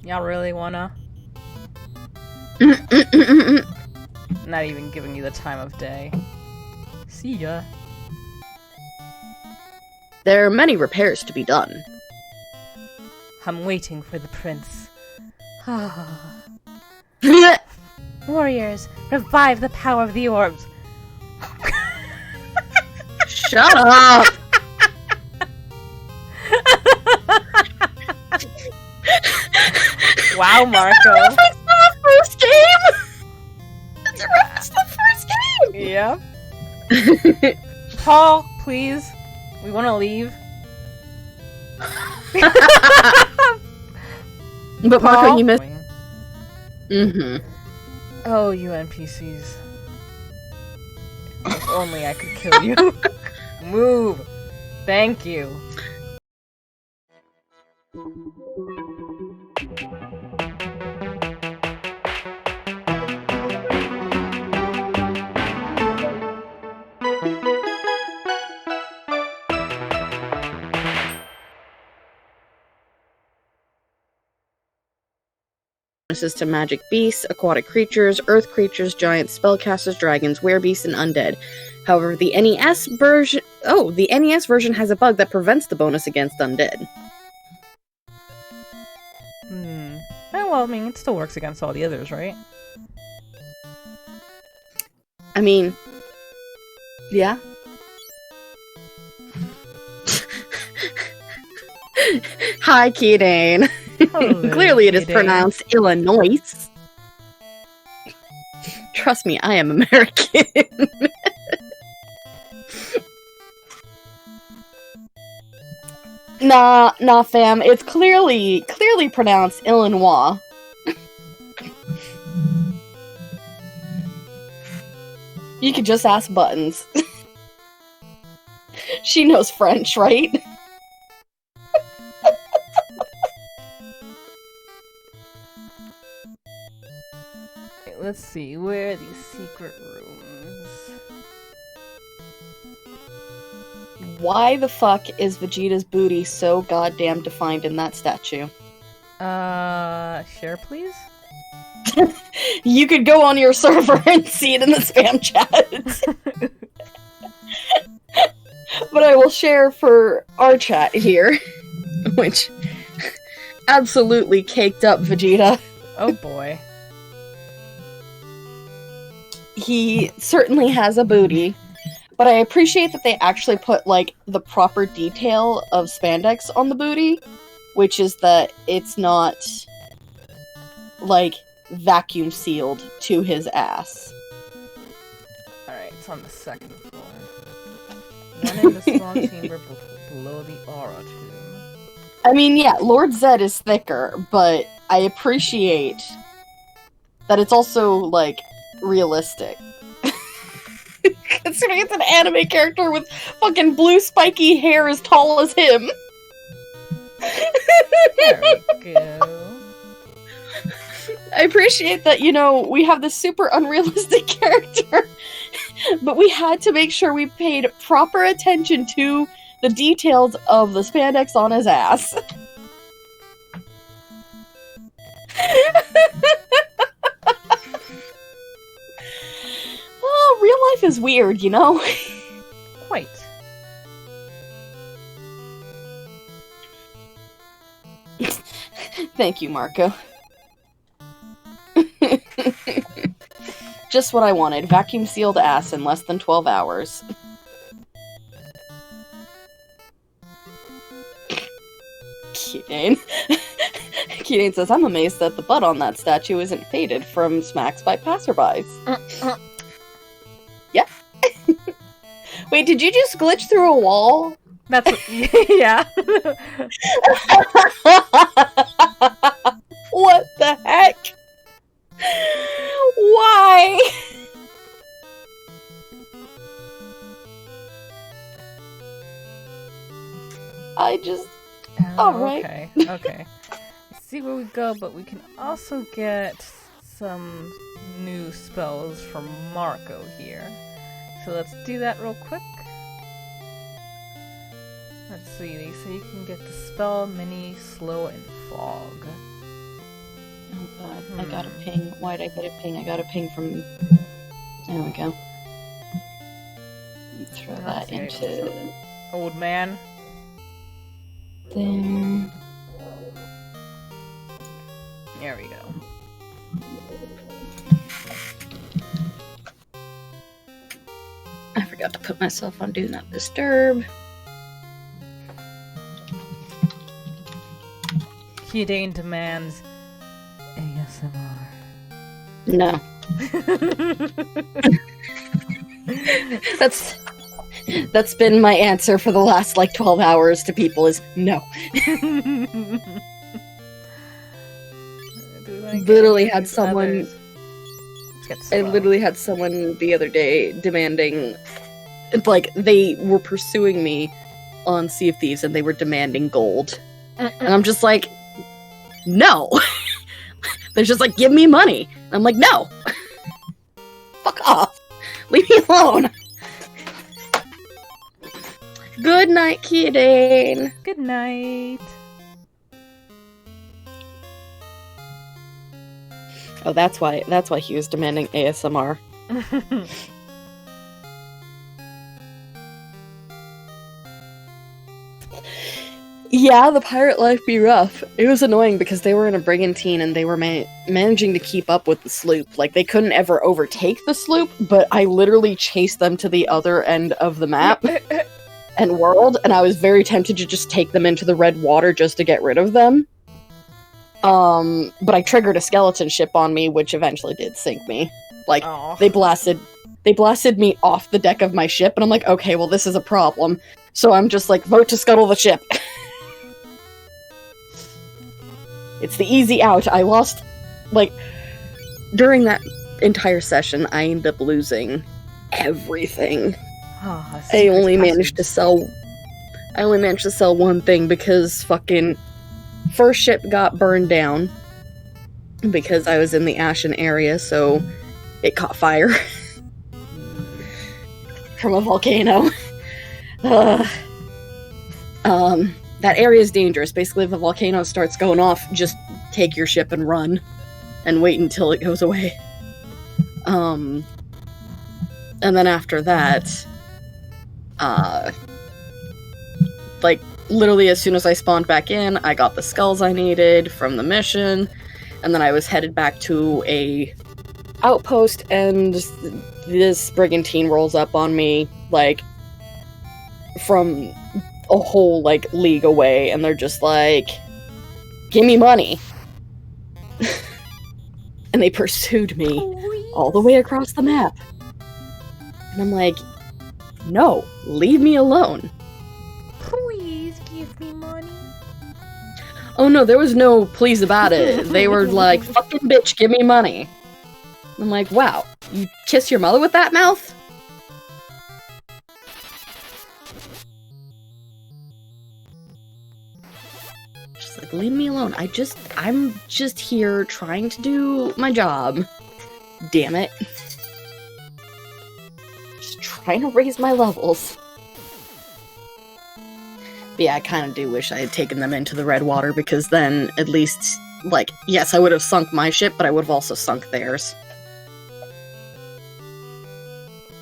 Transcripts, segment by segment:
Y'all really wanna? Not even giving you the time of day. See ya. There are many repairs to be done. I'm waiting for the prince. Warriors, revive the power of the orbs. Shut up! Wow, Marco. That's a reference to the first game! That's a reference to the first game! Yep. Paul, please. We want to leave. But Marco, Paul? you missed. Mm-hmm. Oh, you NPCs. If only I could kill you. Move. Thank you. To magic beasts, aquatic creatures, earth creatures, giants, spellcasters, dragons, werebeasts, and undead. However, the NES version has a bug that prevents the bonus against undead. Well, I mean, it still works against all the others, right? I mean, yeah. Hi, Keating. Clearly it is pronounced Illinois. Trust me, I am American. Nah, fam. It's clearly pronounced Illinois. You could just ask Buttons. She knows French, right? Let's see, where are these secret rooms? Why the fuck is Vegeta's booty so goddamn defined in that statue? Share please? You could go on your server and see it in the spam chat. But I will share for our chat here, which absolutely caked up Vegeta. Oh boy. He certainly has a booty, but I appreciate that they actually put, like, the proper detail of spandex on the booty, which is that it's not, like, vacuum sealed to his ass. Alright, it's on the second floor. One in the small chamber below the aura tomb. I mean, yeah, Lord Zed is thicker, but I appreciate that it's also, like, realistic. Considering it's an anime character with fucking blue spiky hair as tall as him. There we go. I appreciate that, you know, we have this super unrealistic character, but we had to make sure we paid proper attention to the details of the spandex on his ass. Oh, real life is weird, you know? Quite. Thank you, Marco. Just what I wanted. Vacuum sealed ass in less than 12 hours. Keating. Keating says, I'm amazed that the butt on that statue isn't faded from smacks by passerbys. Yeah. Wait, did you just glitch through a wall? That's yeah. What the heck? Why? I just... Alright. Okay. Let's see where we go, but we can also get some new spells from Marco here. So let's do that real quick. Let's see, they say you can get the spell Mini, Slow, and Fog. Oh god, I got a ping. Why did I get a ping? I got a ping from... There we go. Throw that into... Old man. There. There we go. I forgot to put myself on Do Not Disturb. Hidane demands ASMR. No. That's been my answer for the last, 12 hours to people is no. Literally had someone... I literally had someone the other day demanding... they were pursuing me on Sea of Thieves and they were demanding gold. And I'm just like, no! They're just like, give me money! And I'm like, no! Fuck off! Leave me alone! Good night, Kidane! Good night! Oh, that's why he was demanding ASMR. Yeah, the pirate life be rough. It was annoying because they were in a brigantine and they were managing to keep up with the sloop. They couldn't ever overtake the sloop, but I literally chased them to the other end of the map and world, and I was very tempted to just take them into the red water just to get rid of them. But I triggered a skeleton ship on me, which eventually did sink me. They blasted me off the deck of my ship, and I'm like, okay, well, this is a problem. So I'm just like, vote to scuttle the ship. It's the easy out. I lost, during that entire session, I ended up losing everything. I only managed to sell one thing because fucking first ship got burned down because I was in the Ashen area, so it caught fire from a volcano. That area is dangerous. Basically, if the volcano starts going off, just take your ship and run. And wait until it goes away. And then after that... literally as soon as I spawned back in, I got the skulls I needed from the mission. And then I was headed back to a outpost, and this brigantine rolls up on me, from a whole, league away, and they're just like, give me money. And they pursued me all the way across the map. And I'm like, no, leave me alone. Please give me money. Oh no, there was no please about it. They were like, fucking bitch, give me money. I'm like, wow, you kiss your mother with that mouth? Leave me alone. I'm just here trying to do my job. Damn it. Just trying to raise my levels. But yeah, I kind of do wish I had taken them into the red water, because then at least, yes, I would have sunk my ship, but I would have also sunk theirs.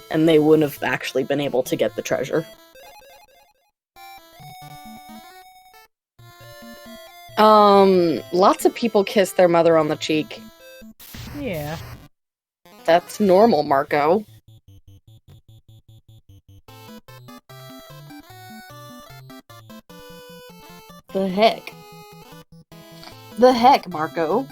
And they wouldn't have actually been able to get the treasure. Lots of people kiss their mother on the cheek. Yeah. That's normal, Marco. The heck? The heck, Marco?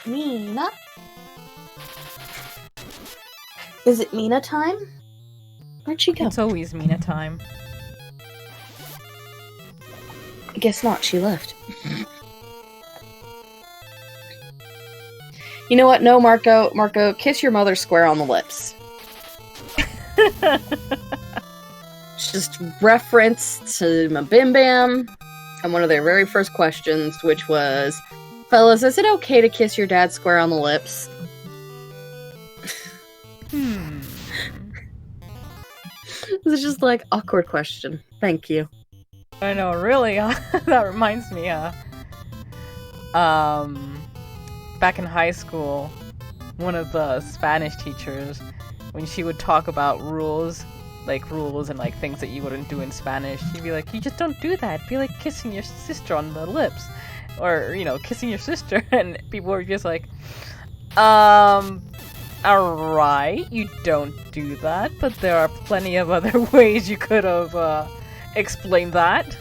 Mina? Is it Mina time? Where'd she go? It's always Mina time. Guess not, she left. You know what? No, Marco. Marco, kiss your mother square on the lips. Just reference to my Bim Bam and one of their very first questions, which was, fellas, is it okay to kiss your dad square on the lips? It's just like, awkward question. Thank you. I know, really. That reminds me. Back in high school, one of the Spanish teachers, when she would talk about rules and like things that you wouldn't do in Spanish, she'd be like, "You just don't do that. It'd be like kissing your sister on the lips, or kissing your sister." And people were just like, alright, you don't do that, but there are plenty of other ways you could have explained that.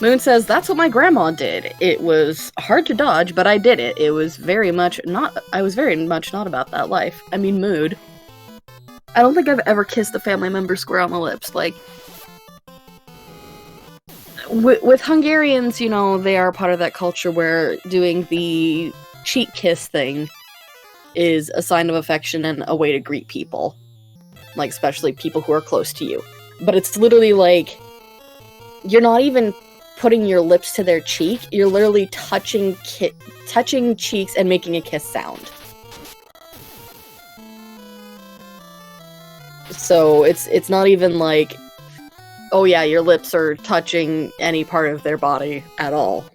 Moon says, that's what my grandma did. It was hard to dodge, but I did it. I was very much not about that life. I mean, mood. I don't think I've ever kissed a family member square on the lips. Like, with Hungarians, they are part of that culture where doing the cheek kiss thing is a sign of affection and a way to greet people. Like, especially people who are close to you. But it's literally like, you're not even putting your lips to their cheek, you're literally touching cheeks and making a kiss sound. So it's not even like, oh yeah, your lips are touching any part of their body at all.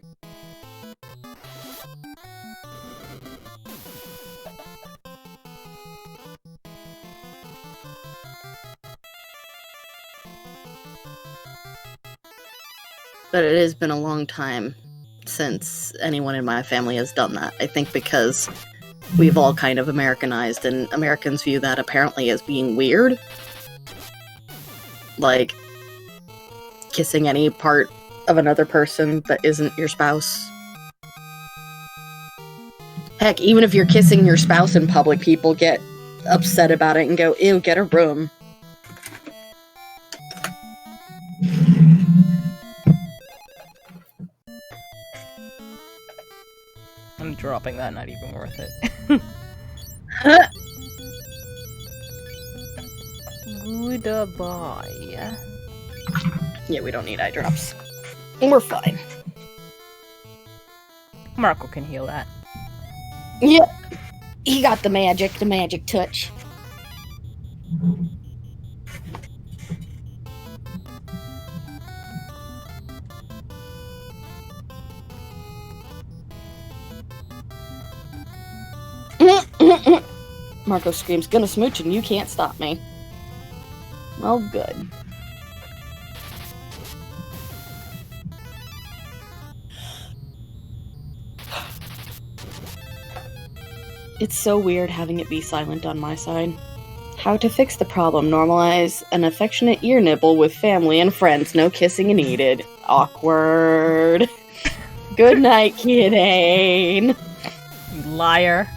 But it has been a long time since anyone in my family has done that. I think because we've all kind of Americanized, and Americans view that apparently as being weird. Like, kissing any part of another person that isn't your spouse. Heck, even if you're kissing your spouse in public, people get upset about it and go, ew, get a room. I'm dropping that, not even worth it. Goodbye. Yeah, we don't need eye drops. And we're fine. Marco can heal that. Yep. He got the magic touch. Marco screams, gonna smooch and you can't stop me. Well, good. It's so weird having it be silent on my side. How to fix the problem. Normalize an affectionate ear nibble with family and friends. No kissing needed. Awkward. Good night, Kidane. You liar.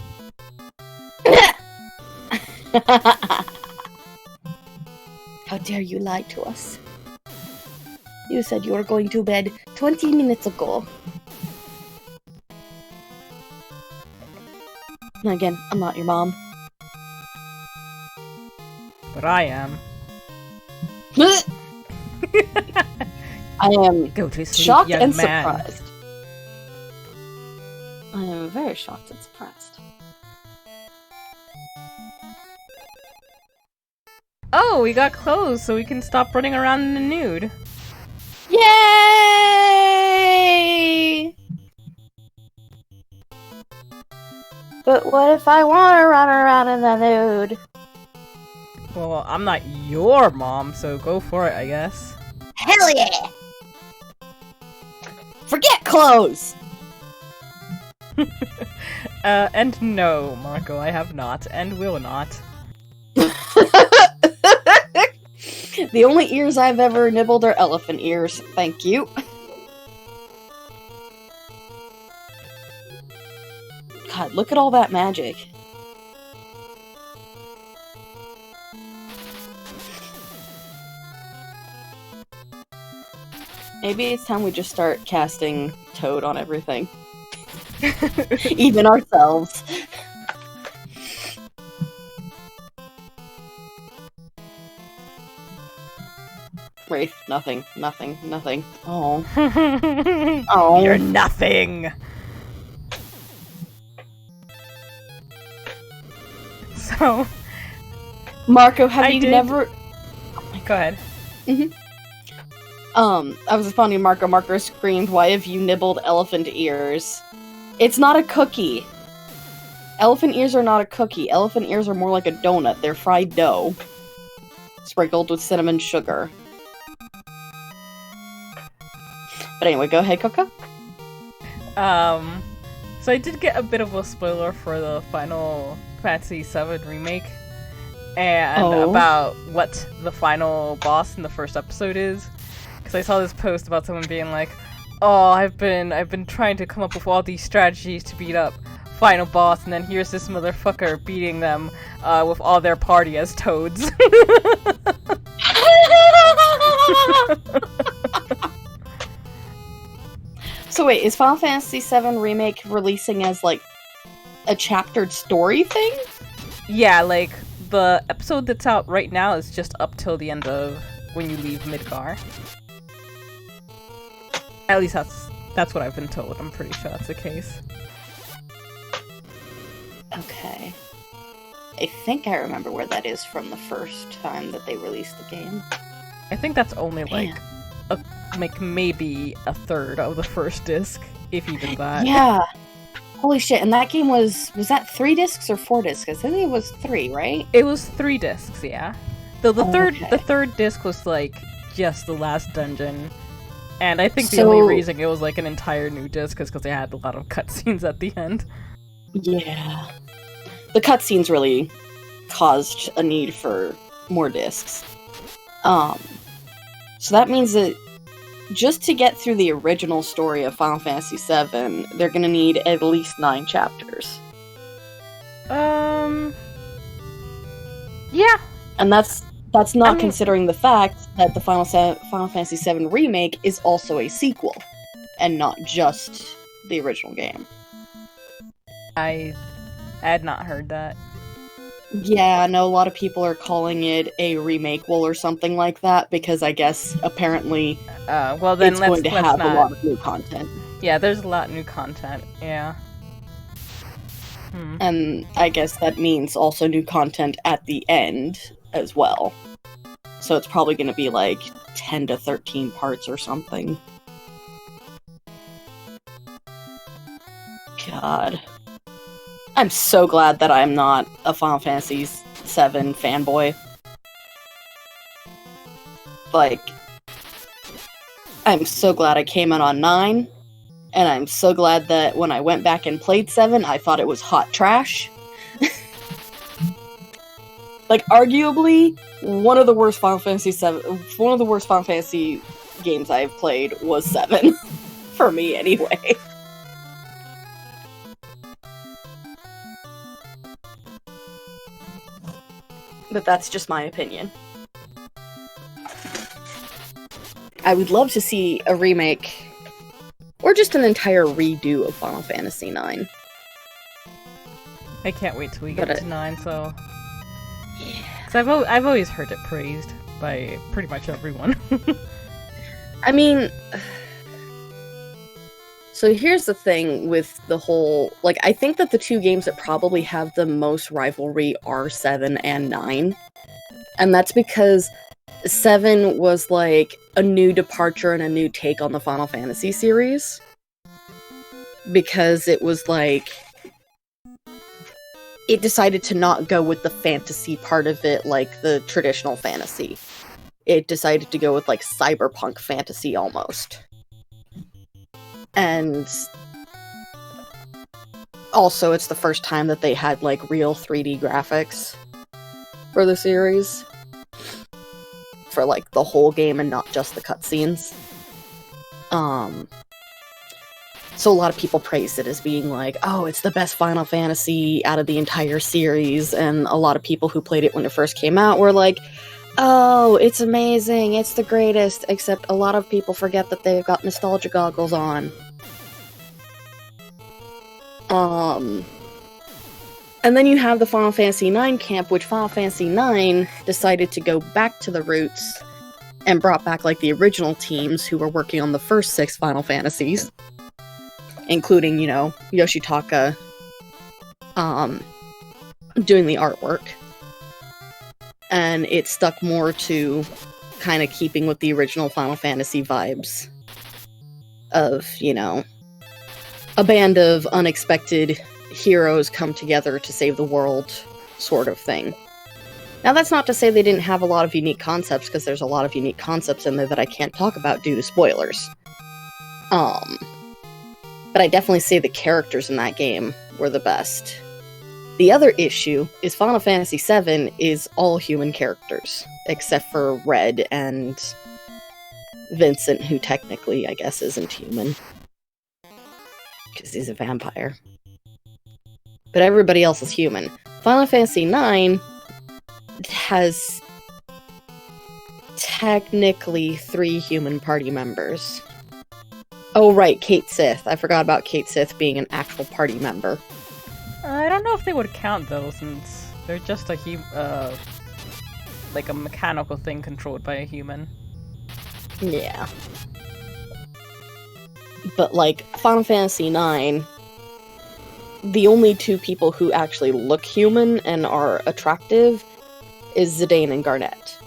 How dare you lie to us? You said you were going to bed 20 minutes ago. Again, I'm not your mom. But I am. I am Go to sleep, shocked young and man. surprised. I am very shocked and surprised. Oh, we got clothes, so we can stop running around in the nude. Yay! But what if I want to run around in the nude? Well, I'm not your mom, so go for it, I guess. Hell yeah! Forget clothes! And no, Marco, I have not, and will not. The only ears I've ever nibbled are elephant ears. Thank you. God, look at all that magic. Maybe it's time we just start casting Toad on everything. Even ourselves. Wraith, nothing. Oh. Oh. You're nothing! So Marco, have I you did- never... go ahead. I was responding to Marco. Marco screamed, "Why have you nibbled elephant ears?" It's not a cookie. Elephant ears are not a cookie. Elephant ears are more like a donut. They're fried dough. Sprinkled with cinnamon sugar. But anyway, go ahead, Coco. So I did get a bit of a spoiler for the Final Fantasy VII Remake. And about what the final boss in the first episode is. Because I saw this post about someone being like, "Oh, I've been trying to come up with all these strategies to beat up final boss, and then here's this motherfucker beating them with all their party as toads." So wait, is Final Fantasy VII Remake releasing as, like, a chaptered story thing? Yeah, like, the episode that's out right now is just up till the end of when you leave Midgar. At least that's what I've been told. I'm pretty sure that's the case. Okay. I think I remember where that is from the first time that they released the game. I think that's only like maybe a third of the first disc, if even that. Yeah. Holy shit! And that game was that 3 discs or 4 discs? I think it was 3, right? It was 3 discs, yeah. The third disc was like just the last dungeon, and I think the only reason it was like an entire new disc is because they had a lot of cutscenes at the end. Yeah. The cutscenes really caused a need for more discs. So that means that just to get through the original story of Final Fantasy VII, they're gonna need at least 9 chapters. Yeah. And that's not considering the fact that the Final Fantasy VII Remake is also a sequel, and not just the original game. I had not heard that. Yeah, I know a lot of people are calling it a remakeable or something like that, because I guess apparently well then it's going to have a lot of new content. Yeah, there's a lot of new content, yeah. And I guess that means also new content at the end as well. So it's probably going to be like 10 to 13 parts or something. God. I'm so glad that I'm not a Final Fantasy VII fanboy. Like, I'm so glad I came in on 9, and I'm so glad that when I went back and played 7, I thought it was hot trash. Like, arguably, one of the worst Final Fantasy games I've played was 7. For me, anyway. But that's just my opinion. I would love to see a remake, or just an entire redo of Final Fantasy IX. I can't wait till we get to 9, so... Yeah. Because I've always heard it praised by pretty much everyone. I mean... So here's the thing with the whole... Like, I think that the 2 games that probably have the most rivalry are 7 and 9. And that's because 7 was, like, a new departure and a new take on the Final Fantasy series. Because it was, like... It decided to not go with the fantasy part of it like the traditional fantasy. It decided to go with, like, cyberpunk fantasy almost. And also, it's the first time that they had, like, real 3D graphics for the series. For, like, the whole game and not just the cutscenes. So a lot of people praised it as being like, oh, it's the best Final Fantasy out of the entire series, and a lot of people who played it when it first came out were like, oh, it's amazing, it's the greatest, except a lot of people forget that they've got nostalgia goggles on. And then you have the Final Fantasy IX camp, which Final Fantasy IX decided to go back to the roots and brought back, like, the original teams who were working on the first 6 Final Fantasies. Including, you know, Yoshitaka, doing the artwork. And it stuck more to kind of keeping with the original Final Fantasy vibes of, you know, a band of unexpected heroes come together to save the world sort of thing. Now, that's not to say they didn't have a lot of unique concepts, because there's a lot of unique concepts in there that I can't talk about due to spoilers. But I definitely say the characters in that game were the best. The other issue is Final Fantasy VII is all human characters, except for Red and Vincent, who technically, I guess, isn't human. Because he's a vampire. But everybody else is human. Final Fantasy IX has technically 3 human party members. Oh right, Kate Sith. I forgot about Kate Sith being an actual party member. I don't know if they would count though, since they're just a like a mechanical thing controlled by a human. Yeah. But like, Final Fantasy IX, the only 2 people who actually look human and are attractive is Zidane and Garnet.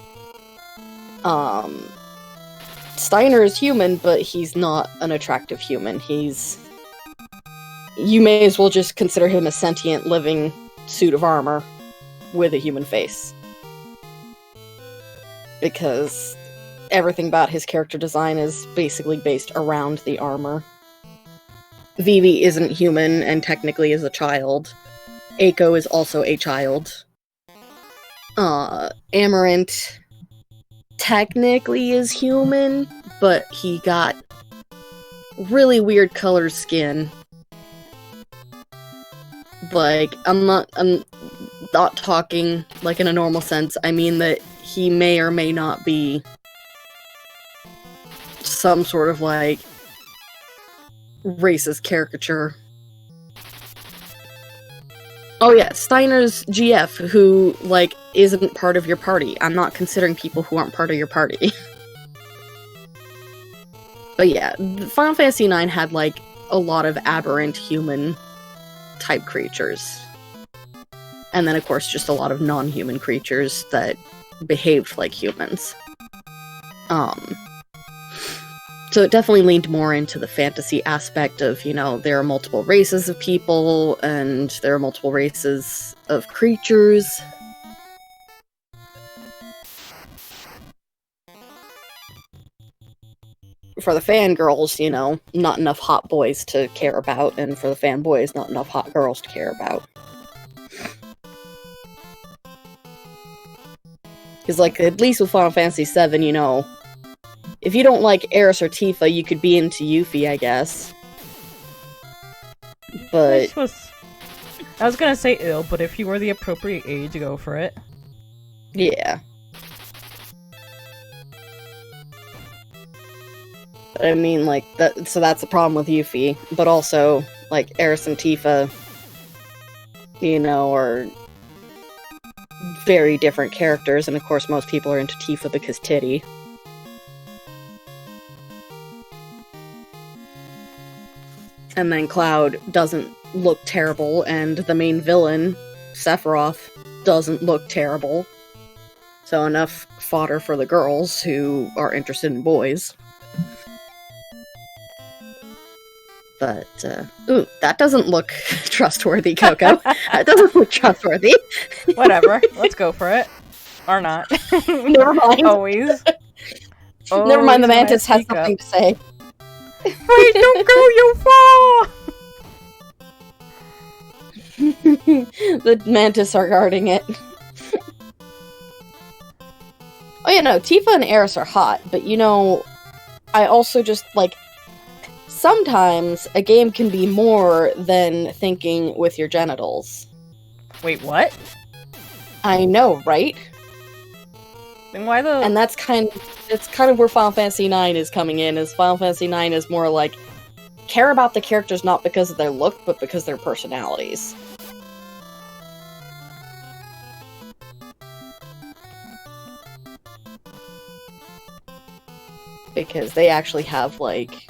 Steiner is human, but he's not an attractive human. You may as well just consider him a sentient, living suit of armor with a human face. Because everything about his character design is basically based around the armor. Vivi isn't human and technically is a child. Eiko is also a child. Amarant technically is human, but he got really weird colored skin. Like, I'm not talking like in a normal sense. I mean that he may or may not be some sort of like racist caricature. Oh yeah, Steiner's GF, who, like, isn't part of your party. I'm not considering people who aren't part of your party. But yeah, Final Fantasy IX had, like, a lot of aberrant human-type creatures. And then, of course, just a lot of non-human creatures that behaved like humans. So it definitely leaned more into the fantasy aspect of, you know, there are multiple races of people, and there are multiple races of creatures. For the fangirls, you know, not enough hot boys to care about, and for the fanboys, not enough hot girls to care about. Because, like, at least with Final Fantasy VII, you know, if you don't like Eris or Tifa, you could be into Yuffie, I guess. But I was gonna say ill, but if you were the appropriate age, go for it. Yeah. But I mean, like, so that's the problem with Yuffie. But also, like, Eris and Tifa, you know, are very different characters, and of course most people are into Tifa because titty. And then Cloud doesn't look terrible, and the main villain, Sephiroth, doesn't look terrible. So enough fodder for the girls who are interested in boys. But, ooh, that doesn't look trustworthy, Coco. That doesn't look trustworthy. Whatever, let's go for it. Or not. Never mind. Always. Never mind, the Mantis has something to say. Wait, don't go, you fall! The Mantis are guarding it. Oh yeah, no, Tifa and Eris are hot, but you know, I also just, like, sometimes a game can be more than thinking with your genitals. Wait, what? I know, right? Then why the... And that's kind of where Final Fantasy IX is coming in, is Final Fantasy IX is more like, care about the characters not because of their look, but because of their personalities. Because they actually have, like,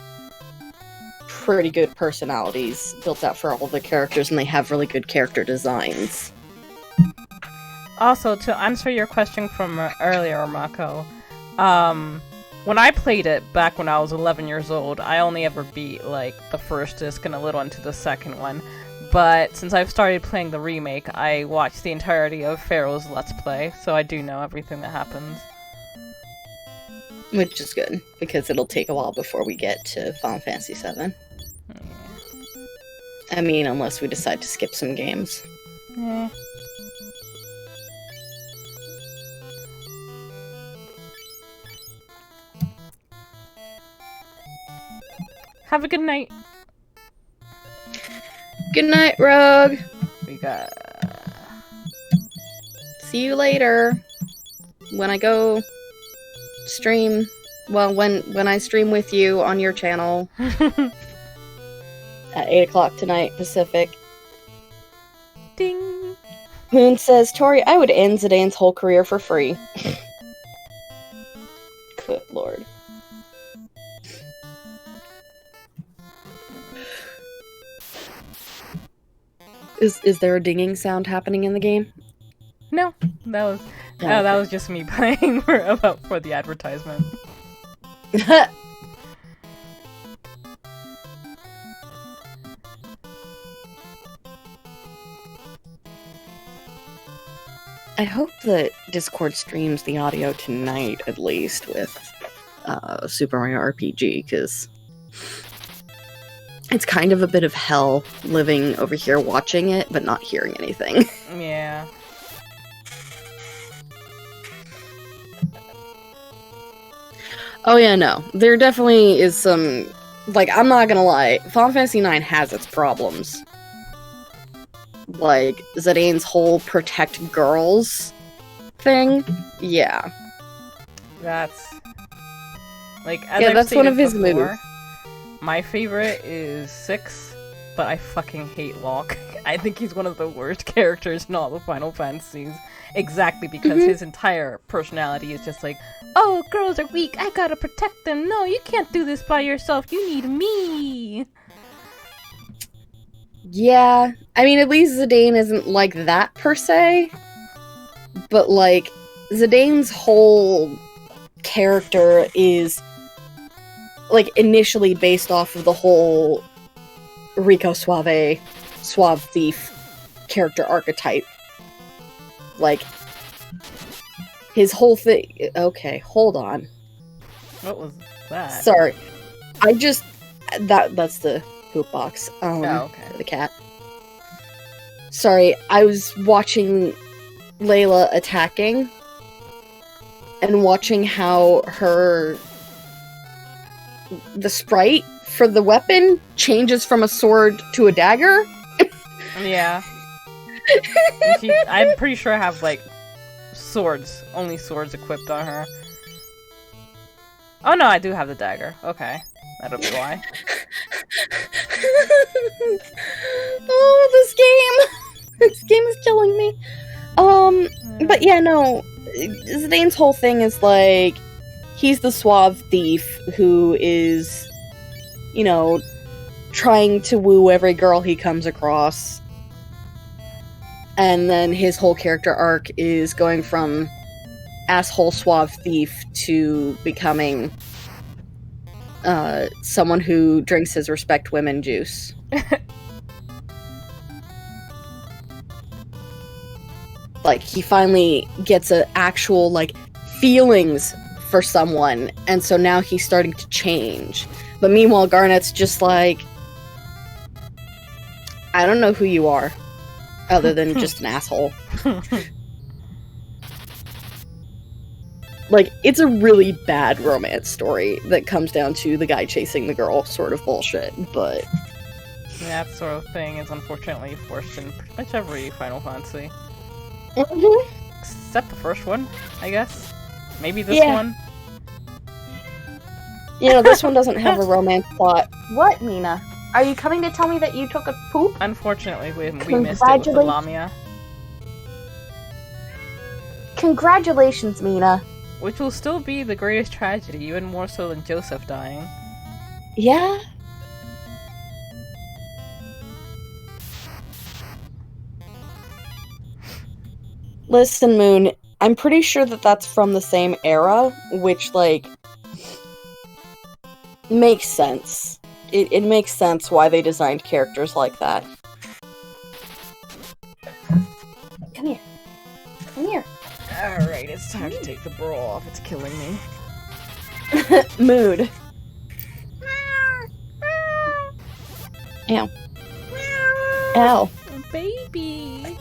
pretty good personalities built out for all the characters, and they have really good character designs. Also, to answer your question from earlier, Mako, when I played it back when I was 11 years old, I only ever beat, like, the first disc and a little into the second one. But since I've started playing the remake, I watched the entirety of Pharaoh's Let's Play, so I do know everything that happens. Which is good, because it'll take a while before we get to Final Fantasy VII. Yeah. I mean, unless we decide to skip some games. Yeah. Have a good night. Good night, Rogue. We got... See you later. When I go stream... Well, when I stream with you on your channel. At 8 o'clock tonight, Pacific. Ding! Moon says, Tori, I would end Zidane's whole career for free. Good lord. Is there a dinging sound happening in the game? No, that was just me playing for the advertisement. I hope that Discord streams the audio tonight, at least, with Super Mario RPG, because it's kind of a bit of hell living over here watching it, but not hearing anything. Yeah. Oh yeah, no. There definitely is some... Like, I'm not gonna lie, Final Fantasy IX has its problems. Like, Zidane's whole protect girls thing? Yeah. That's... Like, as yeah, I've that's one stated of his before, moves. my favorite is 6, but I fucking hate Locke. I think he's one of the worst characters in all the Final Fantasies. Exactly because his entire personality is just like, oh, girls are weak, I gotta protect them. No, you can't do this by yourself, you need me. Yeah, I mean, at least Zidane isn't like that, per se. But, like, Zidane's whole character is, like, initially based off of the whole Rico Suave Thief character archetype. Like, his whole thing... Okay, hold on. What was that? Sorry. I just... That's the poop box. Oh, okay. The cat. Sorry, I was watching Layla attacking and watching how the sprite for the weapon changes from a sword to a dagger. Yeah. I'm pretty sure I have, like, only swords equipped on her. Oh no, I do have the dagger. Okay. That'll be why. Oh, this game is killing me. But yeah, no, Zidane's whole thing is like, he's the suave thief who is, you know, trying to woo every girl he comes across. And then his whole character arc is going from asshole suave thief to becoming someone who drinks his respect women juice. Like, he finally gets an actual, like, feelings for someone, and so now he's starting to change. But meanwhile, Garnet's just like, I don't know who you are, other than just an asshole. Like, it's a really bad romance story that comes down to the guy chasing the girl sort of bullshit, but... That sort of thing is unfortunately forced in pretty much every Final Fantasy. Except the first one, I guess. Maybe this one. You know, this one doesn't have a romance plot. What, Mina? Are you coming to tell me that you took a poop? Unfortunately, we missed it with the Lamia. Congratulations, Mina. Which will still be the greatest tragedy, even more so than Joseph dying. Yeah? Listen, Moon, I'm pretty sure that that's from the same era, which, like, makes sense. It makes sense why they designed characters like that. Come here. Come here. Alright, it's time to take the bra off. It's killing me. Mood. Ow. Ow. Baby.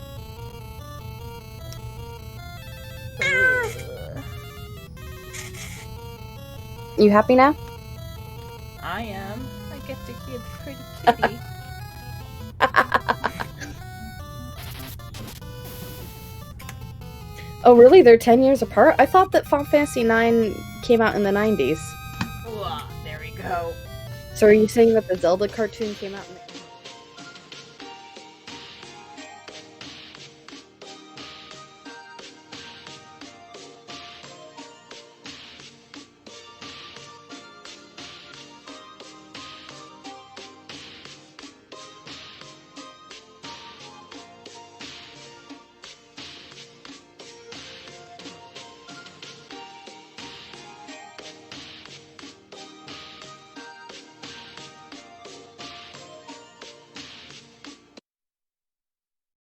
You happy now? I am. I get to hear the pretty kitty. Oh, really? They're 10 years apart? I thought that Final Fantasy IX came out in the 90s. There we go. So are you saying that the Zelda cartoon came out in the